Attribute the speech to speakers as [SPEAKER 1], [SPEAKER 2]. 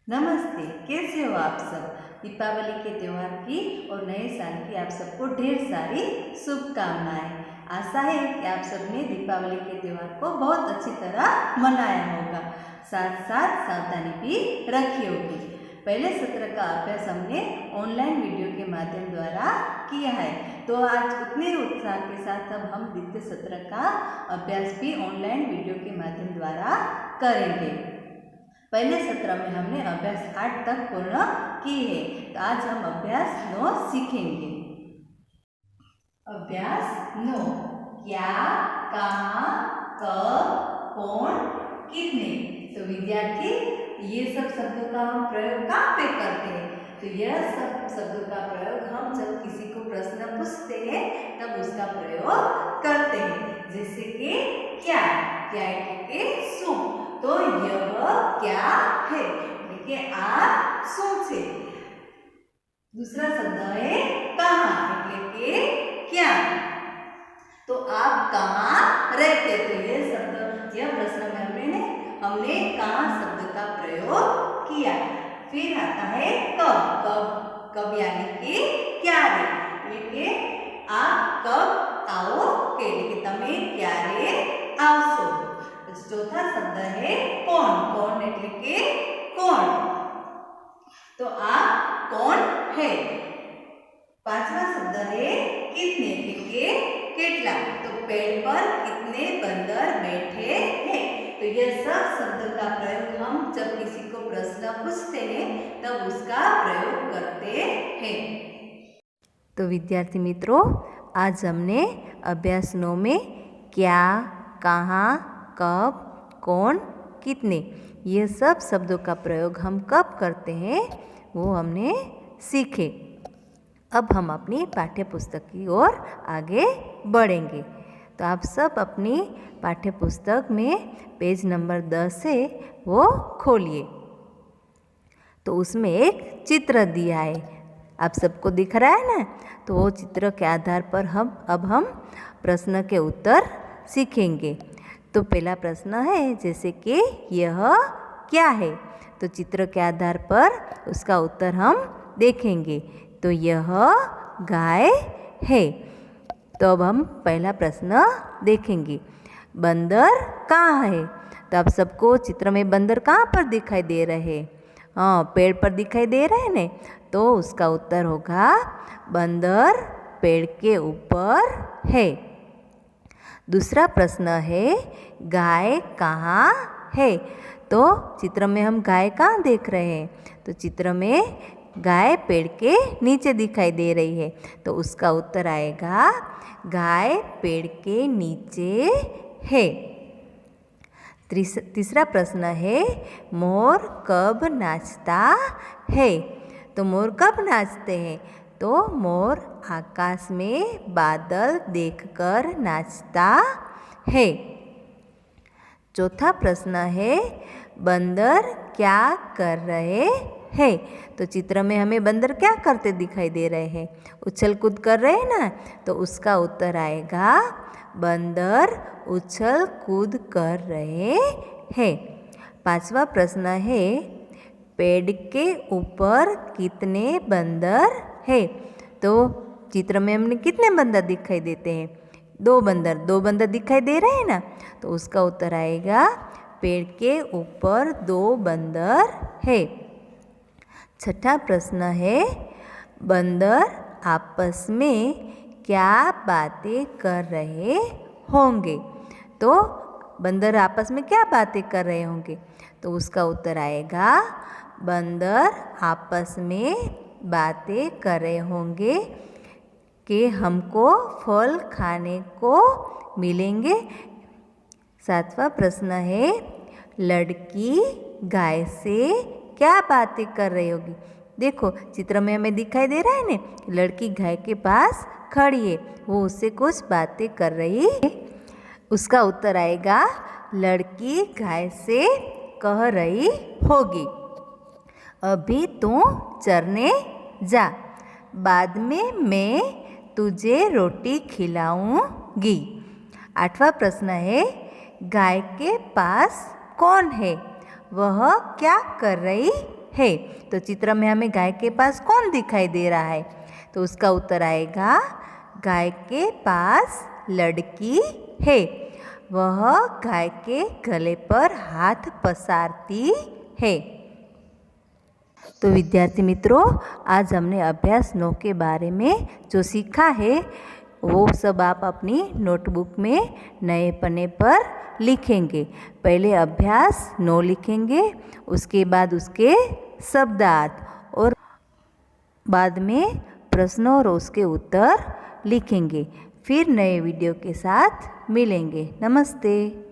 [SPEAKER 1] नमस्ते, कैसे हो आप सब। दीपावली के त्यौहार की और नए साल की आप सबको ढेर सारी शुभकामनाएं। आशा है कि आप सबने दीपावली के त्यौहार को बहुत अच्छी तरह मनाया होगा, साथ साथ सावधानी भी रखी होगी। पहले सत्र का अभ्यास हमने ऑनलाइन वीडियो के माध्यम द्वारा किया है, तो आज उतने उत्साह के साथ अब हम द्वितीय सत्र का अभ्यास भी ऑनलाइन वीडियो के माध्यम द्वारा करेंगे। पहले सत्र में हमने अभ्यास 8 तक पूर्ण की है, तो आज हम अभ्यास 9 सीखेंगे। अभ्यास 9, क्या, कहाँ, कब, कौन, कितने। तो विद्यार्थी, ये सब शब्दों का हम प्रयोग कहाँ पे करते हैं? तो यह सब शब्दों का प्रयोग हम जब किसी को प्रश्न पूछते हैं तब उसका प्रयोग करते हैं। जैसे कि क्या, क्या એટલે શું, तो यह क्या है, એટલે આ શું છે। दूसरा शब्द है कहाँ, એટલે क्या, तो आप कहाँ रहते। तो यह प्रश्न में हमने कहाँ शब्द का प्रयोग किया। फिर आता है कब, कब, कब यानी कि क्यारे, એટલે आप कब आओगे, તમે ક્યારે આવશો। चौथा शब्द है कौन, कौन એટલે કે कौन, तो आप कौन है। पांचवा शब्द है कितने એટલે કે કેટલા, तो पेड़ पर कितने बंदर बैठे हैं। तो यह सब शब्द का प्रयोग हम जब किसी को प्रश्न पूछते हैं तब उसका प्रयोग करते हैं। तो विद्यार्थी मित्रों, आज हमने अभ्यास 9 में क्या, कहाँ, कब, कौन, कितने, ये सब शब्दों का प्रयोग हम कब करते हैं वो हमने सीखे। अब हम अपनी पाठ्य पुस्तक की ओर आगे बढ़ेंगे। तो आप सब अपनी पाठ्य पुस्तक में पेज नंबर 10 से वो खोलिए। तो उसमें एक चित्र दिया है, आप सबको दिख रहा है ना। तो वो चित्र के आधार पर हम प्रश्न के उत्तर सीखेंगे। तो पहला प्रश्न है जैसे कि यह क्या है, तो चित्र के आधार पर उसका उत्तर हम देखेंगे। तो यह गाय है। तो अब हम पहला प्रश्न देखेंगे, बंदर कहाँ है। तो आप सबको चित्र में बंदर कहाँ पर दिखाई दे रहे हैं? हाँ, पेड़ पर दिखाई दे रहे हैं ना। तो उसका उत्तर होगा बंदर पेड़ के ऊपर है। दूसरा प्रश्न है गाय कहाँ है। तो चित्र में हम गाय कहाँ देख रहे हैं? तो चित्र में गाय पेड़ के नीचे दिखाई दे रही है। तो उसका उत्तर आएगा गाय पेड़ के नीचे है। तीसरा प्रश्न है मोर कब नाचता है। तो मोर कब नाचते हैं? तो मोर आकाश में बादल देखकर नाचता है। चौथा प्रश्न है बंदर क्या कर रहे हैं। तो चित्र में हमें बंदर क्या करते दिखाई दे रहे हैं? उछल कूद कर रहे हैं ना। तो उसका उत्तर आएगा बंदर उछल कूद कर रहे हैं। पांचवा प्रश्न है पेड़ के ऊपर कितने बंदर है। तो चित्र में हमने कितने बंदर दिखाई देते हैं? दो बंदर दिखाई दे रहे हैं ना। तो उसका उत्तर आएगा पेड़ के ऊपर 2 बंदर है। छठा प्रश्न है बंदर आपस में क्या बातें कर रहे होंगे। तो बंदर आपस में क्या बातें कर रहे होंगे? तो उसका उत्तर आएगा बंदर आपस में बातें कर रहे होंगे कि हमको फल खाने को मिलेंगे। सातवां प्रश्न है लड़की गाय से क्या बातें कर रही होगी। देखो चित्र में हमें दिखाई दे रहा है ना, लड़की गाय के पास खड़ी है, वो उससे कुछ बातें कर रही है। उसका उत्तर आएगा लड़की गाय से कह रही होगी अभी तू चरने जा, बाद में मैं तुझे रोटी खिलाऊंगी। आठवां प्रश्न है गाय के पास कौन है, वह क्या कर रही है। तो चित्र में हमें गाय के पास कौन दिखाई दे रहा है? तो उसका उत्तर आएगा गाय के पास लड़की है। वह गाय के गले पर हाथ पसारती है। तो विद्यार्थी मित्रों, आज हमने अभ्यास 9 के बारे में जो सीखा है वो सब आप अपनी नोटबुक में नए पन्ने पर लिखेंगे। पहले अभ्यास 9 लिखेंगे, उसके बाद उसके शब्दार्थ और बाद में प्रश्न और उसके उत्तर लिखेंगे। फिर नए वीडियो के साथ मिलेंगे। नमस्ते।